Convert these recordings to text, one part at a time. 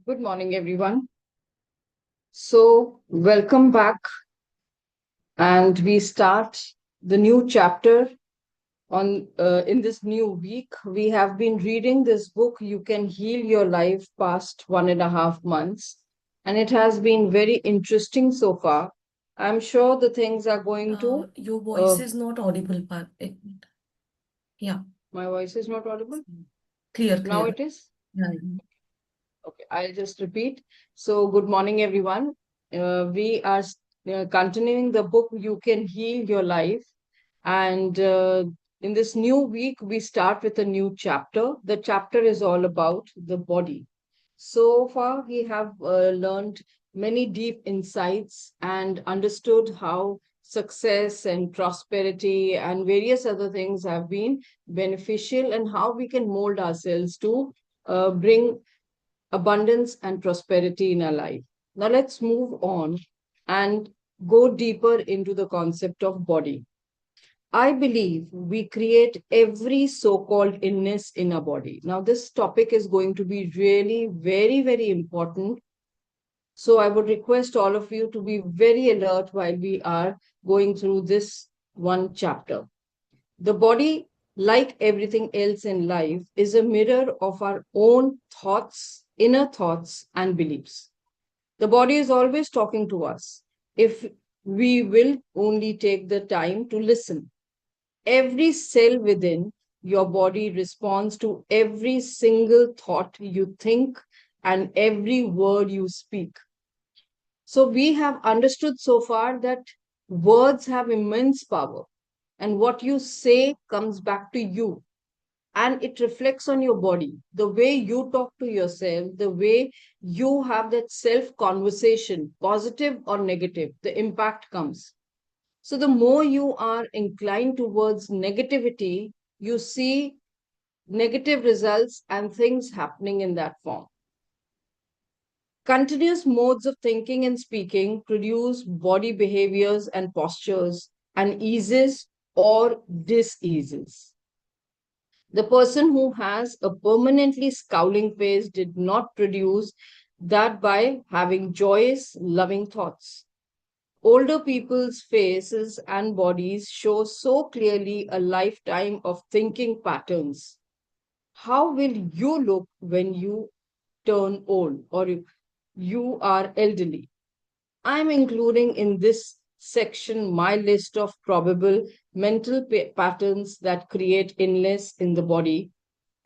Good morning, everyone. So, welcome back, and we start the new chapter on in this new week. We have been reading this book, You Can Heal Your Life, past 1.5 months, and it has been very interesting so far. I'm sure the things are going to. Your voice Uh, is not audible, but yeah, my voice is not audible. clear, Now clear. it is. Yeah. Okay, I'll just repeat. So, good morning, everyone. We are continuing the book You Can Heal Your Life. And in this new week, we start with a new chapter. The chapter is all about the body. So far, we have learned many deep insights and understood how success and prosperity and various other things have been beneficial and how we can mold ourselves to bring abundance and prosperity in our life. Now let's move on and go deeper into the concept of body. I believe we create every so called illness in our body. Now, this topic is going to be really very, very important. So, I would request all of you to be very alert while we are going through this one chapter. The body, like everything else in life, is a mirror of our own thoughts, inner thoughts, and beliefs. The body is always talking to us if we will only take the time to listen. Every cell within your body responds to every single thought you think and every word you speak. So, we have understood so far that words have immense power, and what you say comes back to you and it reflects on your body. The way you talk to yourself, the way you have that self conversation, positive or negative, the impact comes. So, the more you are inclined towards negativity, you see negative results and things happening in that form. Continuous modes of thinking and speaking produce body behaviors and postures and eases or diseases. The person who has a permanently scowling face did not produce that by having joyous, loving thoughts. Older people's faces and bodies show so clearly a lifetime of thinking patterns. How will you look when you turn old or if you are elderly? I'm including in this section my list of probable mental patterns that create illness in the body,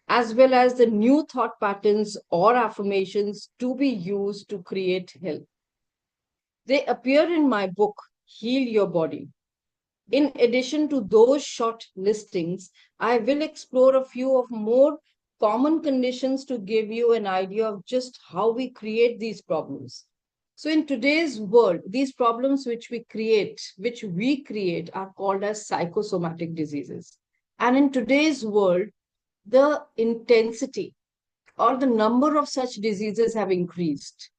as well as the new thought patterns or affirmations to be used to create health. They appear in my book, Heal Your Body. In addition to those short listings, I will explore a few of more common conditions to give you an idea of just how we create these problems. So in today's world, these problems which we create are called as psychosomatic diseases. And in today's world, the intensity or the number of such diseases have increased.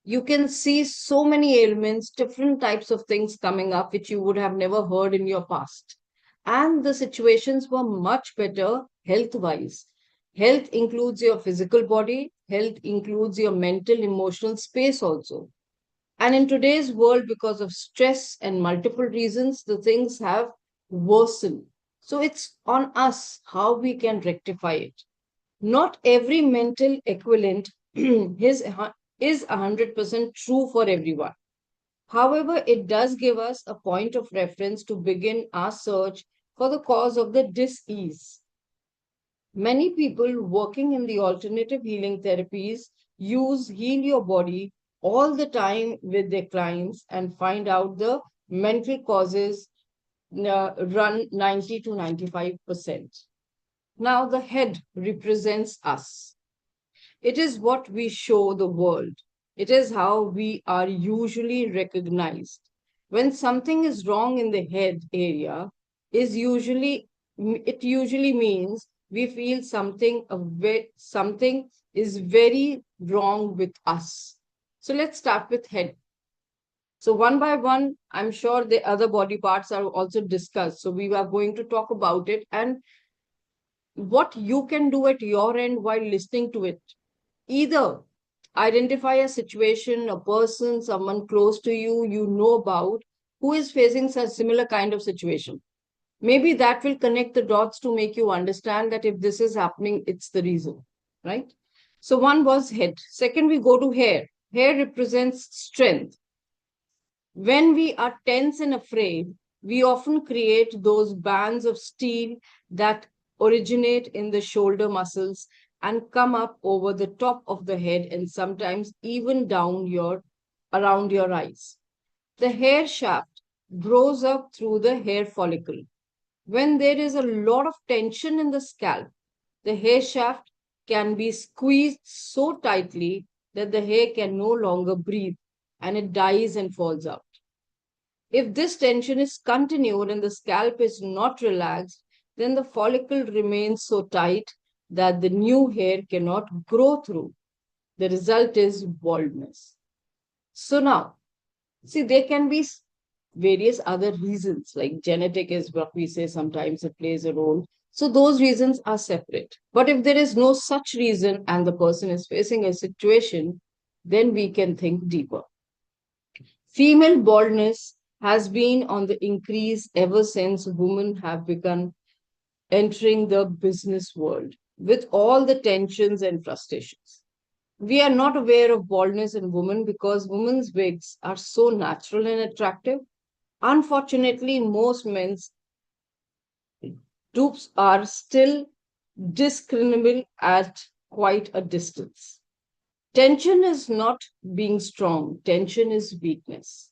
You can see so many ailments, different types of things coming up, which you would have never heard in your past. And the situations were much better health wise. Health includes your physical body, health includes your mental, emotional space also. And in today's world, because of stress and multiple reasons, the things have worsened. So it's on us how we can rectify it. Not every mental equivalent is 100% true for everyone. However, it does give us a point of reference to begin our search for the cause of the dis-ease. Many people working in the alternative healing therapies use Heal Your Body all the time with their clients and find out the mental causes run 90 to 95%. Now, the head represents us. It is what we show the world. It is how we are usually recognized. When something is wrong in the head area, it usually means we feel something is very wrong with us. So let's start with head. So one by one, I'm sure the other body parts are also discussed. So we are going to talk about it and what you can do at your end while listening to it. Either identify a situation, a person, someone close to you, you know about, who is facing such similar kind of situation. Maybe that will connect the dots to make you understand that if this is happening, it's the reason, right? So one was head. Second, we go to hair. Hair represents strength. When we are tense and afraid, we often create those bands of steel that originate in the shoulder muscles and come up over the top of the head and sometimes even down your around your eyes. The hair shaft grows up through the hair follicle. When there is a lot of tension in the scalp, the hair shaft can be squeezed so tightly that the hair can no longer breathe and it dies and falls out. If this tension is continued and the scalp is not relaxed, then the follicle remains so tight that the new hair cannot grow through. The result is baldness. So now, see, there can be various other reasons, like genetic is what we say, sometimes it plays a role. So those reasons are separate. But if there is no such reason and the person is facing a situation, then we can think deeper. Female baldness has been on the increase ever since women have begun entering the business world with all the tensions and frustrations. We are not aware of baldness in women because women's wigs are so natural and attractive. Unfortunately, most men's dupes are still discernible at quite a distance. Tension is not being strong, tension is weakness.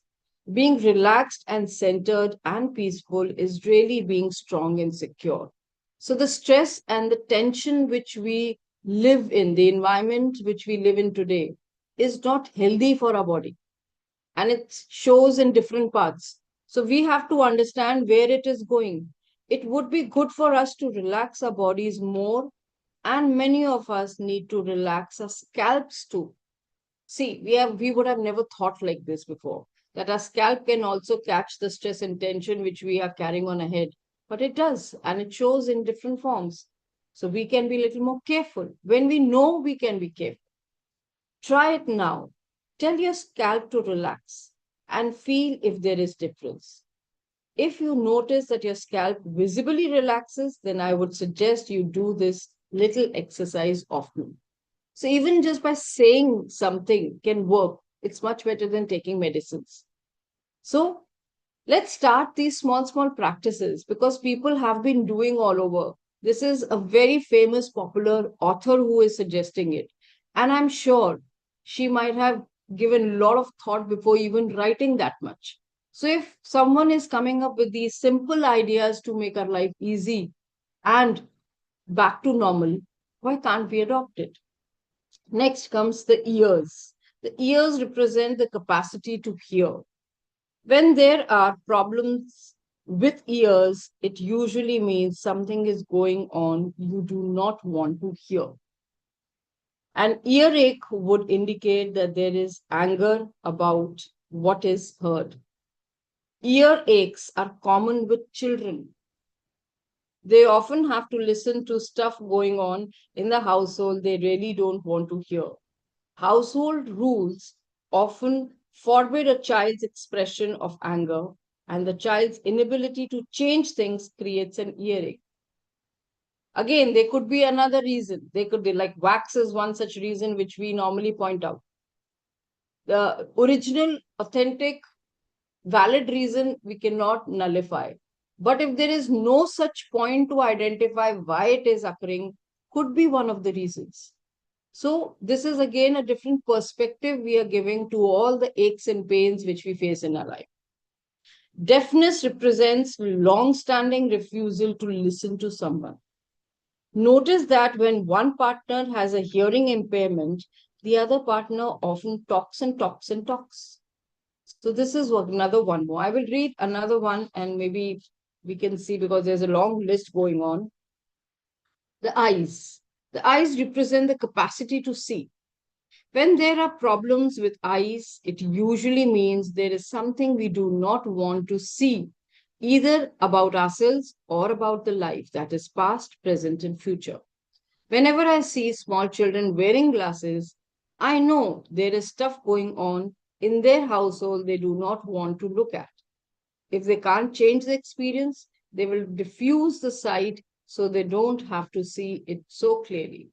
Being relaxed and centered and peaceful is really being strong and secure. So, the stress and the tension which we live in, the environment which we live in today, is not healthy for our body and it shows in different parts. So, we have to understand where it is going. It would be good for us to relax our bodies more, and many of us need to relax our scalps too. See, we would have never thought like this before, that our scalp can also catch the stress and tension which we are carrying on ahead. But it does, and it shows in different forms. So we can be a little more careful. When we know, we can be careful. Try it now. Tell your scalp to relax and feel if there is difference. If you notice that your scalp visibly relaxes, then I would suggest you do this little exercise often. So even just by saying something can work. It's much better than taking medicines. So let's start these small, small practices because people have been doing all over. This is a very famous, popular author who is suggesting it. And I'm sure she might have given a lot of thought before even writing that much. So if someone is coming up with these simple ideas to make our life easy and back to normal, why can't we adopt it? Next comes the ears. The ears represent the capacity to hear. When there are problems with ears, it usually means something is going on you do not want to hear. An earache would indicate that there is anger about what is heard. Earaches are common with children. They often have to listen to stuff going on in the household they really don't want to hear. Household rules often forbid a child's expression of anger, and the child's inability to change things creates an earache. Again, there could be another reason. They could be like wax is one such reason which we normally point out. The original, authentic, valid reason we cannot nullify. But if there is no such point to identify why it is occurring, could be one of the reasons. So, this is again a different perspective we are giving to all the aches and pains which we face in our life. Deafness represents long standing refusal to listen to someone. Notice that when one partner has a hearing impairment, the other partner often talks and talks and talks. So, this is another one more. I will read another one and maybe we can see because there's a long list going on. The eyes. The eyes represent the capacity to see. When there are problems with eyes, it usually means there is something we do not want to see, either about ourselves or about the life that is past, present, and future. Whenever I see small children wearing glasses, I know there is stuff going on in their household they do not want to look at. If they can't change the experience, they will diffuse the sight so they don't have to see it so clearly.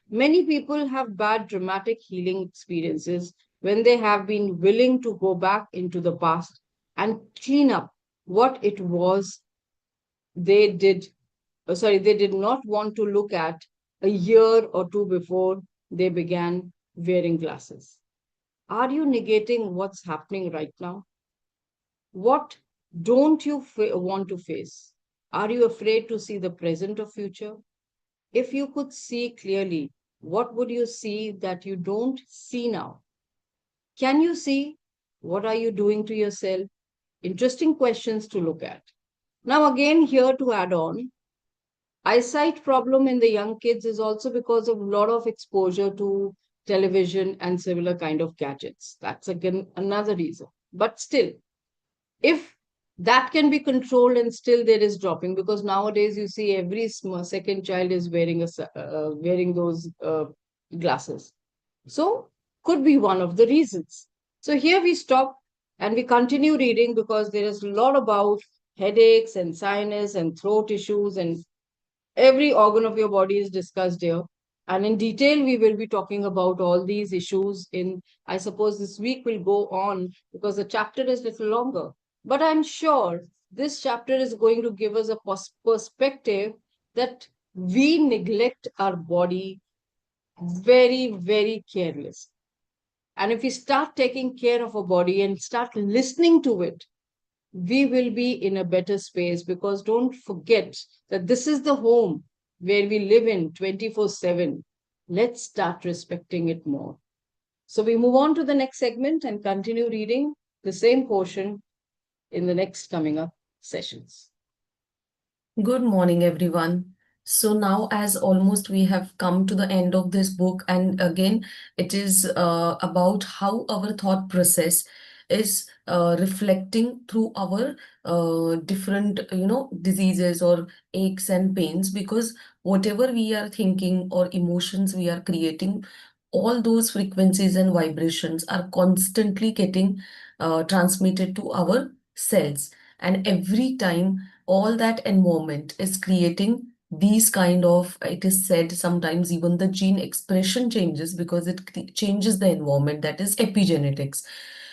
Many people have bad dramatic healing experiences when they have been willing to go back into the past and clean up what it was they did, they did not want to look at a year or two before they began wearing glasses. Are you negating what's happening right now? What don't you want to face? Are you afraid to see the present or future? If you could see clearly, what would you see that you don't see now? Can you see? What are you doing to yourself? Interesting questions to look at. Now, again, here to add on, eyesight problem in the young kids is also because of a lot of exposure to television and similar kind of gadgets. That's again another reason. But still, if that can be controlled and still there is dropping, because nowadays you see every second child is wearing wearing those glasses, so could be one of the reasons. So here we stop and we continue reading because there is a lot about headaches and sinus and throat issues, and every organ of your body is discussed here. And in detail, we will be talking about all these issues in, I suppose this week will go on because the chapter is a little longer. But I'm sure this chapter is going to give us a perspective that we neglect our body very, very careless. And if we start taking care of our body and start listening to it, we will be in a better space, because don't forget that this is the home where we live in 24/7. Let's start respecting it more. So we move on to the next segment and continue reading the same portion in the next coming up sessions. Good morning, everyone. So now, as almost we have come to the end of this book, and again, it is about how our thought process is reflecting through our different, diseases or aches and pains, because whatever we are thinking or emotions we are creating, all those frequencies and vibrations are constantly getting transmitted to our cells. And every time all that environment is creating these kind of, it is said sometimes even the gene expression changes because it changes the environment, that is epigenetics.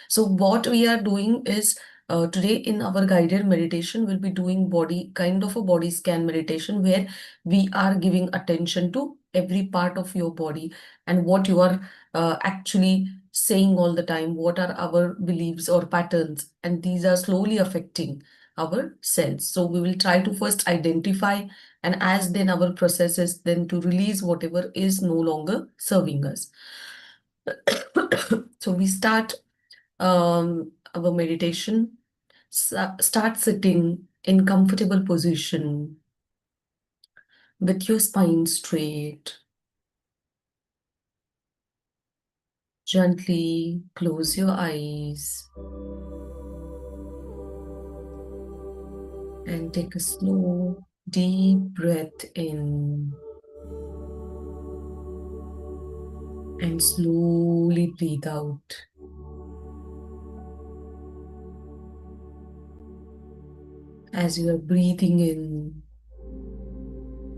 So what we are doing is today in our guided meditation, we'll be doing kind of a body scan meditation where we are giving attention to every part of your body and what you are actually saying all the time, what are our beliefs or patterns, and these are slowly affecting our cells. So we will try to first identify, and as then our process is then to release whatever is no longer serving us. So we start our meditation. Start sitting in comfortable position with your spine straight. Gently close your eyes and take a slow, deep breath in and slowly breathe out. As you are breathing in,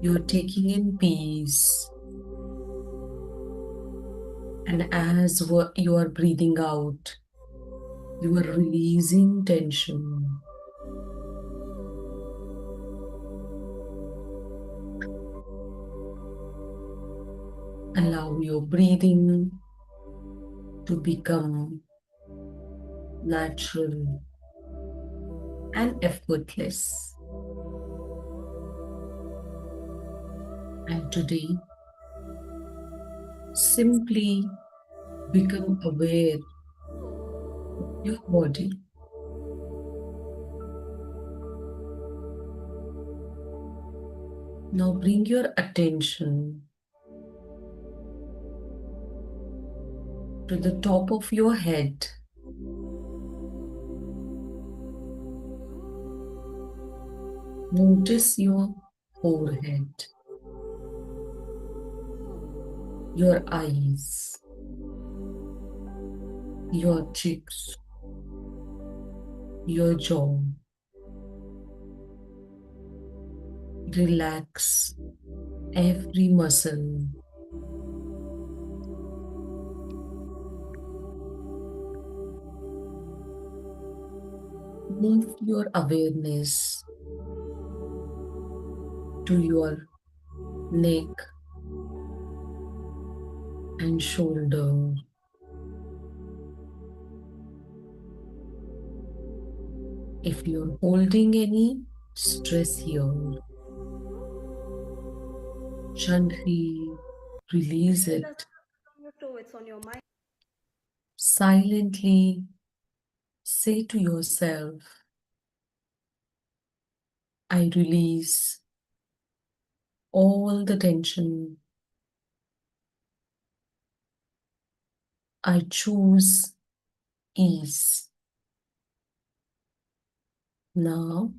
you are taking in peace. And as you are breathing out, you are releasing tension. Allow your breathing to become natural and effortless. And today, simply become aware of your body. Now bring your attention to the top of your head. Notice your forehead, your eyes, your cheeks, your jaw. Relax every muscle. Move your awareness to your neck and shoulder. If you're holding any stress here, gently release it. On your toe, it's on your mind. Silently say to yourself, I release all the tension. I choose ease. Now,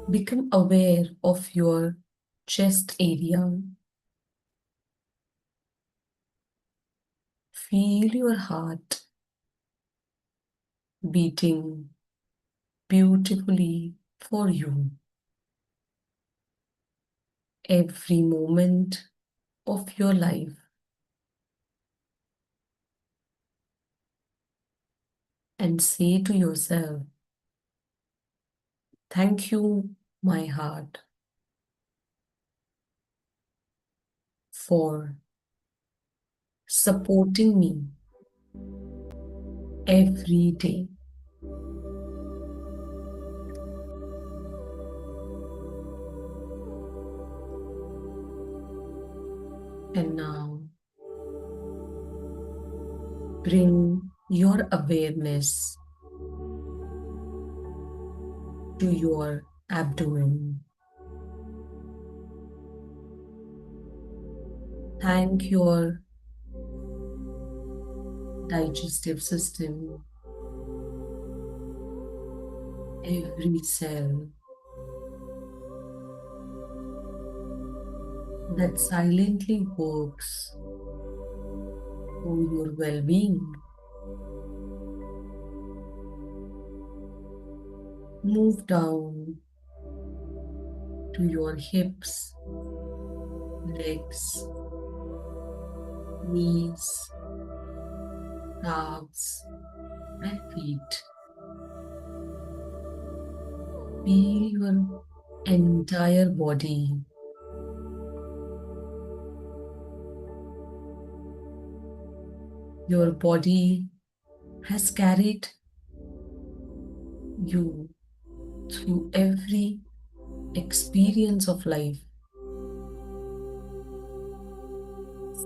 become aware of your chest area. Feel your heart beating beautifully for you. Every moment of your life. And say to yourself, thank you, my heart, for supporting me every day. And now bring your awareness to your abdomen. Thank your digestive system, every cell that silently works for your well-being. Move down to your hips, legs, knees, calves, and feet. Feel your entire body. Your body has carried you through every experience of life.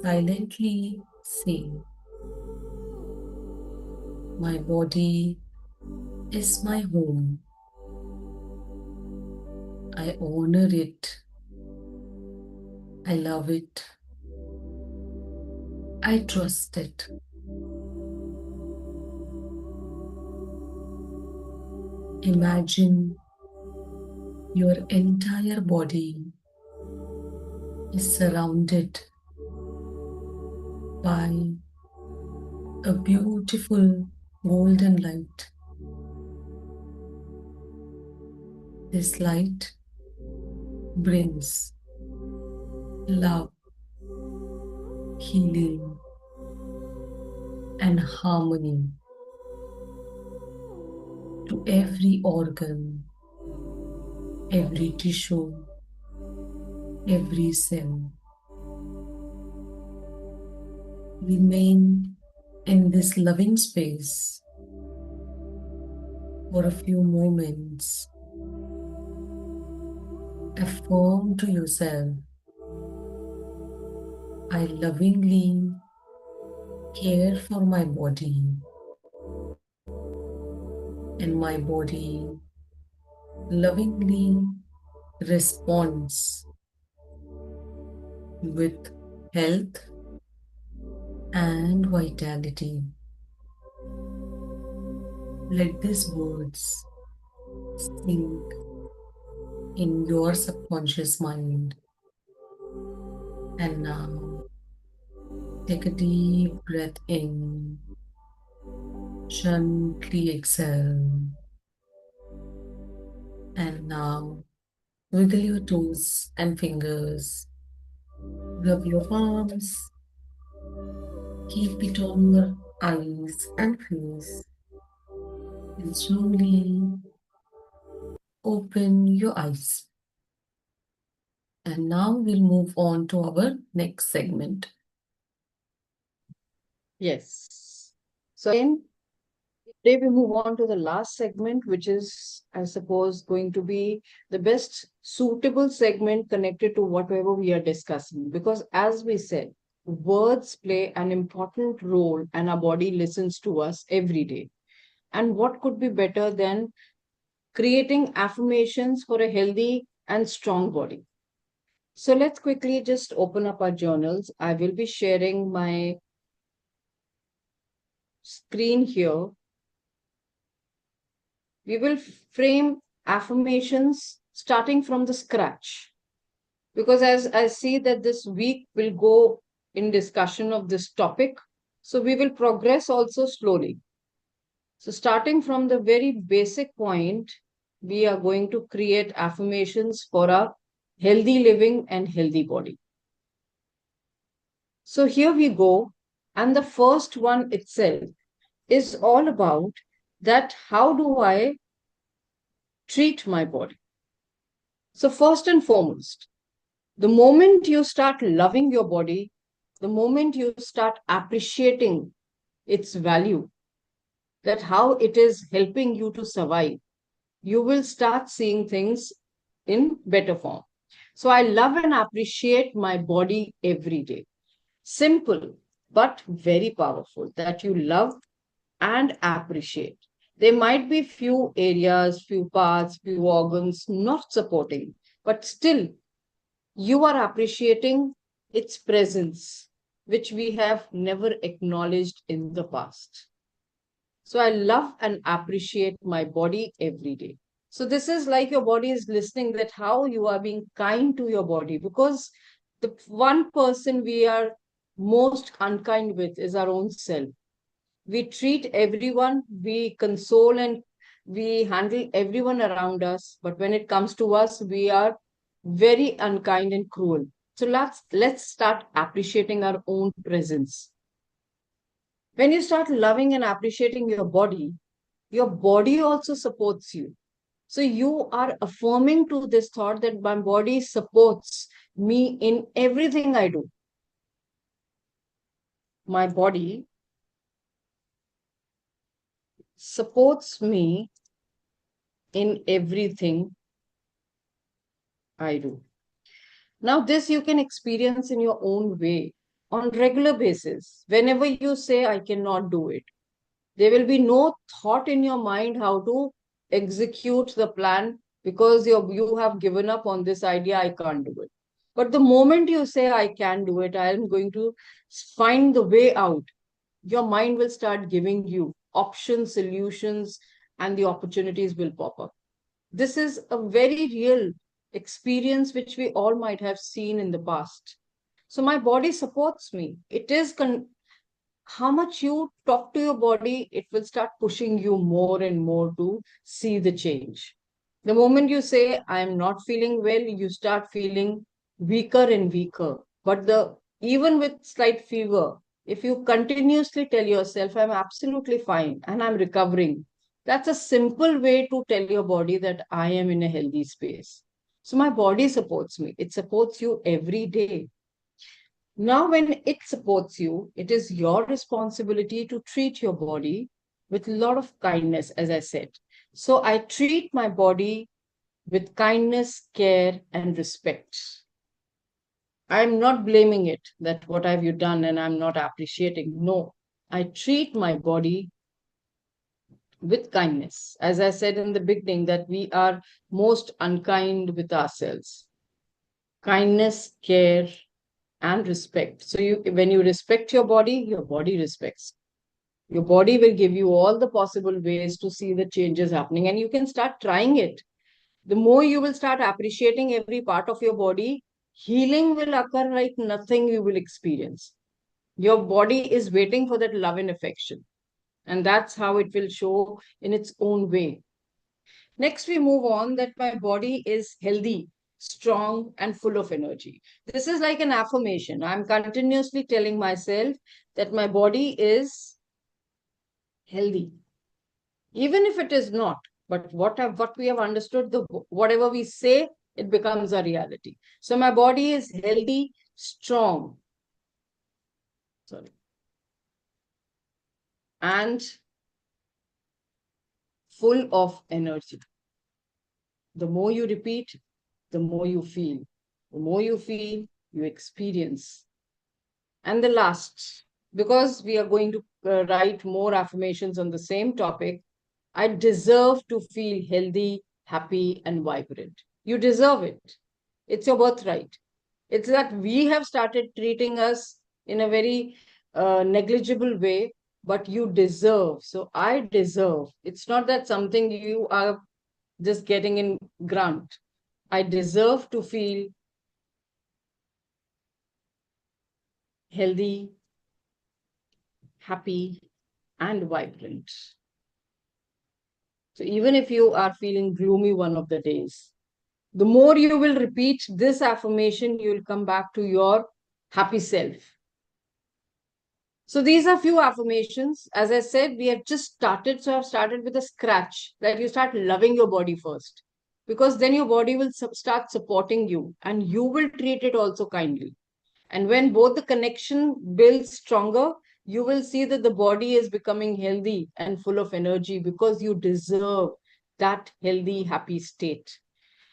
Silently say, my body is my home. I honor it. I love it. I trust it. Imagine your entire body is surrounded by a beautiful golden light. This light brings love, healing, and harmony to every organ, every tissue, every cell. Remain in this loving space for a few moments. Affirm to yourself, I lovingly care for my body, and my body lovingly responds with health and vitality. Let these words sink in your subconscious mind. And now Take a deep breath in. Gently exhale. And now wiggle your toes and fingers. Rub your palms. Keep it on your eyes and face. And slowly open your eyes. And now we'll move on to our next segment. Yes. So again, today we move on to the last segment, which is, I suppose, going to be the best suitable segment connected to whatever we are discussing. Because as we said, words play an important role and our body listens to us every day. And what could be better than creating affirmations for a healthy and strong body? So let's quickly just open up our journals. I will be sharing my screen here. We will frame affirmations starting from the scratch. Because as I see that this week will go in discussion of this topic, so we will progress also slowly. So starting from the very basic point, we are going to create affirmations for a healthy living and healthy body. So here we go. And the first one itself is all about that how do I treat my body? So first and foremost, the moment you start loving your body, the moment you start appreciating its value, that how it is helping you to survive, you will start seeing things in better form. So I love and appreciate my body every day. Simple, but very powerful that you love and appreciate. There might be few areas, few parts, few organs not supporting, but still you are appreciating its presence, which we have never acknowledged in the past. So I love and appreciate my body every day. So this is like your body is listening that how you are being kind to your body, because the one person we are most unkind with is our own self. We treat everyone, we console and we handle everyone around us, but when it comes to us, we are very unkind and cruel. So let's start appreciating our own presence. When you start loving and appreciating your body also supports you. So you are affirming to this thought that my body supports me in everything I do. My body supports me in everything I do. Now, this you can experience in your own way on regular basis. Whenever you say, I cannot do it, there will be no thought in your mind how to execute the plan because you have given up on this idea, I can't do it. But the moment you say, I can do it, I am going to find the way out, your mind will start giving you options, solutions, and the opportunities will pop up. This is a very real experience which we all might have seen in the past. So my body supports me. It is how much you talk to your body, it will start pushing you more and more to see the change. The moment you say, I am not feeling well, you start feeling weaker and weaker. But even with slight fever, if you continuously tell yourself, I'm absolutely fine and I'm recovering, that's a simple way to tell your body that I am in a healthy space. So my body supports me. It supports you every day. Now, when it supports you, it is your responsibility to treat your body with a lot of kindness, as I said. So I treat my body with kindness, care, and respect. I'm not blaming it that what have you done and I'm not appreciating. No, I treat my body with kindness. As I said in the beginning, that we are most unkind with ourselves. Kindness, care, and respect. So when you respect your body respects. Your body will give you all the possible ways to see the changes happening, and you can start trying it. The more you will start appreciating every part of your body, healing will occur like nothing you will experience. Your body is waiting for that love and affection. And that's how it will show in its own way. Next, we move on that my body is healthy, strong, and full of energy. This is like an affirmation. I'm continuously telling myself that my body is healthy, even if it is not. But what we have understood, the whatever we say, it becomes a reality. So my body is healthy, strong, sorry, and full of energy. The more you repeat, the more you feel. The more you feel, you experience. And the last, because we are going to write more affirmations on the same topic, I deserve to feel healthy, happy, and vibrant. You deserve it. It's your birthright. It's that we have started treating us in a very negligible way, but you deserve. So I deserve. It's not that something you are just getting in grant. I deserve to feel healthy, happy, and vibrant. So even if you are feeling gloomy one of the days, the more you will repeat this affirmation, you will come back to your happy self. So these are few affirmations. As I said, we have just started. So I've started with a scratch that you start loving your body first, because then your body will start supporting you and you will treat it also kindly. And when both the connection builds stronger, you will see that the body is becoming healthy and full of energy because you deserve that healthy, happy state.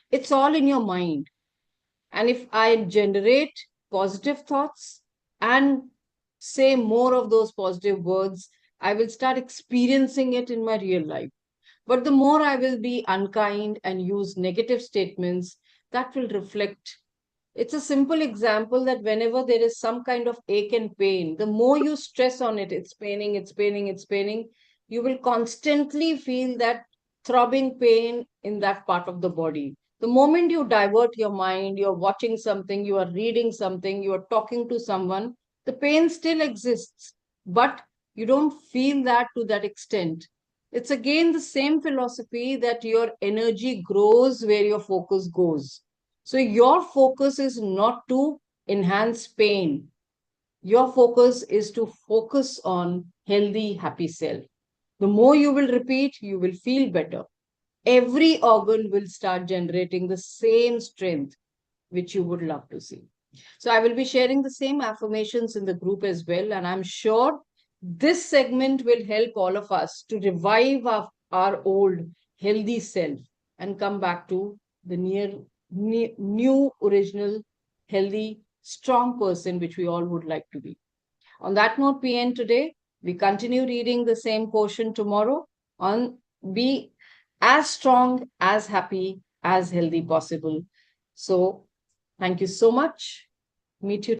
It's all in your mind. And if I generate positive thoughts and say more of those positive words, I will start experiencing it in my real life. But the more I will be unkind and use negative statements, that will reflect. It's a simple example that whenever there is some kind of ache and pain, the more you stress on it, it's paining, it's paining, it's paining, you will constantly feel that throbbing pain in that part of the body. The moment you divert your mind, you're watching something, you are reading something, you are talking to someone, the pain still exists, but you don't feel that to that extent. It's again the same philosophy that your energy grows where your focus goes. So your focus is not to enhance pain. Your focus is to focus on healthy, happy self. The more you will repeat, you will feel better. Every organ will start generating the same strength which you would love to see. So I will be sharing the same affirmations in the group as well. And I'm sure this segment will help all of us to revive our old healthy self and come back to the new, original, healthy, strong person which we all would like to be. On that note, we end today. We continue reading the same portion tomorrow on be as strong, as happy, as healthy possible. So, thank you so much. Meet you